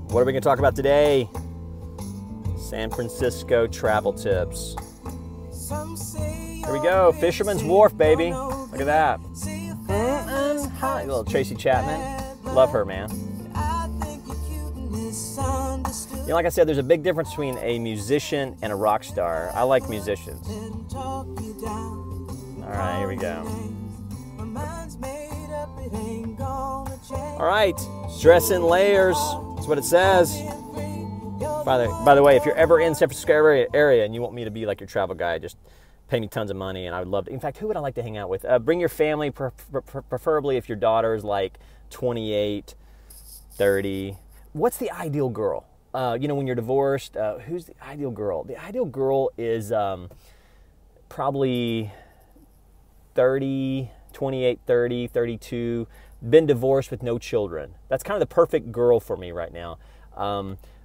What are we going to talk about today? San Francisco travel tips. Here we go, Fisherman's Wharf, baby. Look at that. Hi, little Tracy Chapman. Love her, man. You know, like I said, there's a big difference between a musician and a rock star. I like musicians. All right, here we go. All right, dress in layers. That's what it says. By the way, if you're ever in San Francisco area and you want me to be like your travel guide, just pay me tons of money and I would love to. In fact, who would I like to hang out with? Bring your family, preferably if your daughter's like 28, 30. What's the ideal girl? You know, when you're divorced, who's the ideal girl? The ideal girl is probably 30, 28, 30, 32, been divorced with no children. That's kind of the perfect girl for me right now.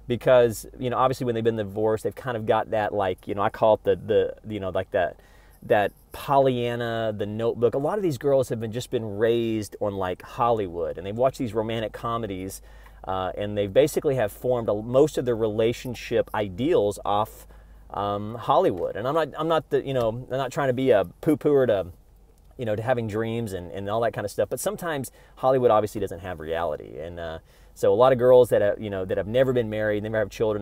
Because, you know, obviously when they've been divorced, they've kind of got that, like, you know, I call it the you know, like that Pollyanna, the Notebook. A lot of these girls have just been raised on like Hollywood, and they've watched these romantic comedies, and they basically have formed most of their relationship ideals off Hollywood. And I'm not trying to be a poo-pooer to, you know, to having dreams and all that kind of stuff. But sometimes Hollywood obviously doesn't have reality, and so a lot of girls that have, you know, that have never been married, never have children,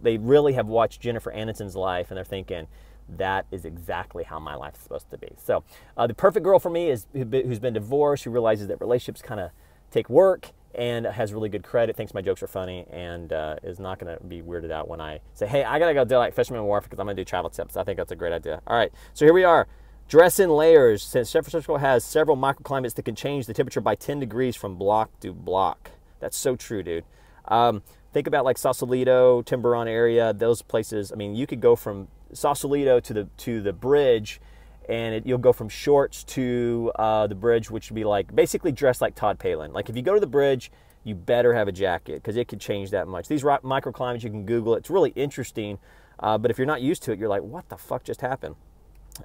they really have watched Jennifer Aniston's life, and they're thinking, that is exactly how my life is supposed to be. So the perfect girl for me is who's been divorced, who realizes that relationships kind of take work, and has really good credit, thinks my jokes are funny, and is not going to be weirded out when I say, hey, I got to go do like Fisherman Wharf because I'm going to do travel tips. I think that's a great idea. All right, so here we are. Dress in layers. Since San Francisco has several microclimates that can change the temperature by 10 degrees from block to block. That's so true, dude. Think about like Sausalito, Tiburon area, those places. I mean, you could go from Sausalito to the bridge, and you'll go from shorts to the bridge, which would be like basically dressed like Todd Palin. Like if you go to the bridge, you better have a jacket because it could change that much. These microclimates, you can Google it. It's really interesting, but if you're not used to it, you're like, what the fuck just happened?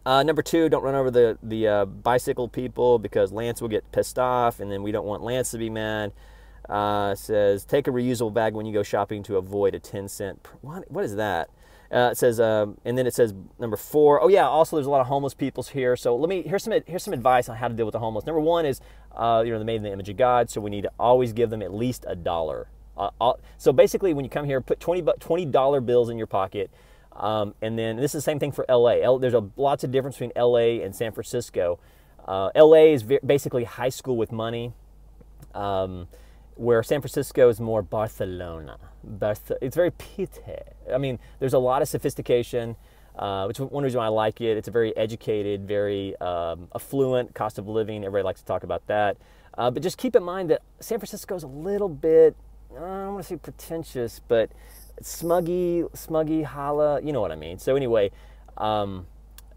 Number two, don't run over the bicycle people because Lance will get pissed off, and then we don't want Lance to be mad. Says, take a reusable bag when you go shopping to avoid a 10-cent. What is that? It says, and then it says number four. Oh yeah, also there's a lot of homeless people here. So here's some advice on how to deal with the homeless. Number one is, you know, they're made in the image of God, so we need to always give them at least $1. So basically, when you come here, put $20 bills in your pocket. And then this is the same thing for LA. There's lots of difference between LA and San Francisco. LA is basically high school with money. Where San Francisco is more Barcelona. It's very pite. I mean, there's a lot of sophistication, which is one reason why I like it. It's a very educated, very affluent cost of living. Everybody likes to talk about that. But just keep in mind that San Francisco is a little bit, I don't want to say pretentious, but smuggy, holla, you know what I mean. So anyway, what am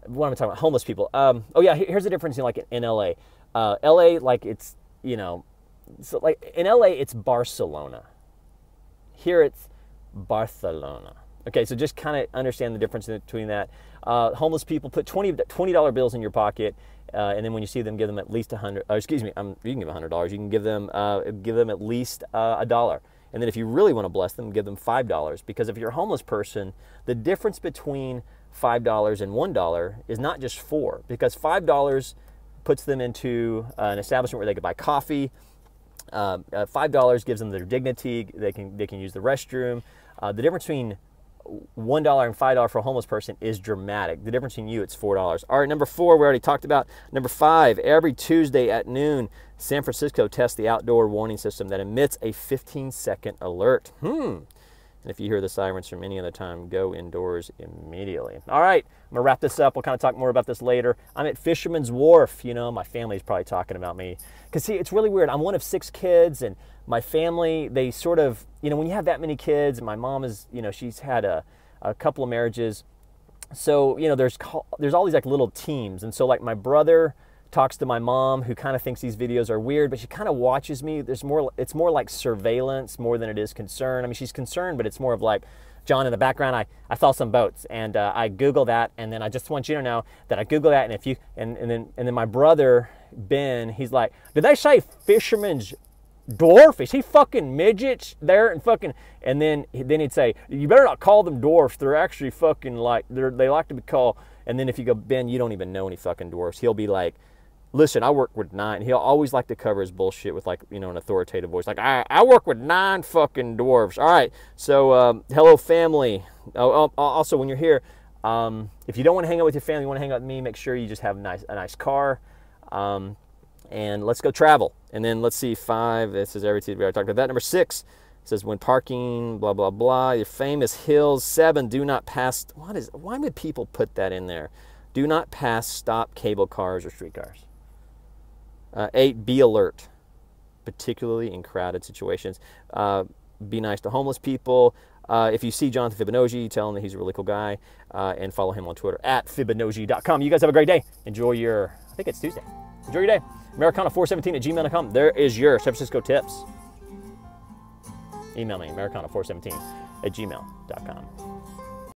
I talking about? Homeless people. Oh yeah, here's the difference in LA. LA, like it's, you know, so like in LA, it's Barcelona. Here it's Barcelona. Okay, so just kind of understand the difference between that. Homeless people, put $20 bills in your pocket, and then when you see them, give them at least $100. Excuse me, you can give $100. You can give them at least $1. And then if you really want to bless them, give them $5. Because if you're a homeless person, the difference between $5 and $1 is not just $4. Because $5 puts them into an establishment where they could buy coffee. $5 gives them their dignity. They can use the restroom. The difference between $1 and $5 for a homeless person is dramatic. The difference in you, it's $4. All right, number four, we already talked about. Number five, every Tuesday at noon, San Francisco tests the outdoor warning system that emits a 15-second alert. And if you hear the sirens from any other time, go indoors immediately. All right, I'm gonna wrap this up. We'll kind of talk more about this later. I'm at Fisherman's Wharf. You know, my family's probably talking about me. Because see, it's really weird. I'm one of 6 kids, and my family, they sort of, you know, when you have that many kids, and my mom is, you know, she's had a couple of marriages. So, you know, there's all these like little teams. And so like my brother talks to my mom, who kind of thinks these videos are weird, but she kind of watches me. It's more like surveillance more than it is concern. I mean, she's concerned, but it's more of like, John, in the background, I saw some boats, and I Google that, and then I just want you to know that I Google that, and if you, and then my brother Ben, he's like, did they say Fisherman's dwarf? Is he fucking midgets there and fucking? And then he'd say, you better not call them dwarfs. They're actually fucking like they like to be called. And then if you go, Ben, you don't even know any fucking dwarfs. He'll be like, listen, I work with 9. He'll always like to cover his bullshit with like, you know, an authoritative voice. Like, I work with 9 fucking dwarfs. All right. So, hello family. Also, when you're here, if you don't want to hang out with your family, you want to hang out with me, make sure you just have a nice car. And let's go travel. And then let's see, 5, this is everything we already talked about that. Number 6 says when parking, blah, blah, blah, your famous hills. 7, do not pass, why would people put that in there? Do not pass stop cable cars or streetcars. 8, be alert, particularly in crowded situations. Be nice to homeless people. If you see Jonathan Fibonacci, tell him that he's a really cool guy, and follow him on Twitter at Fibonacci.com. You guys have a great day. Enjoy your, I think it's Tuesday. Enjoy your day. Americana417@gmail.com. There is your San Francisco tips. Email me, Americana417@gmail.com.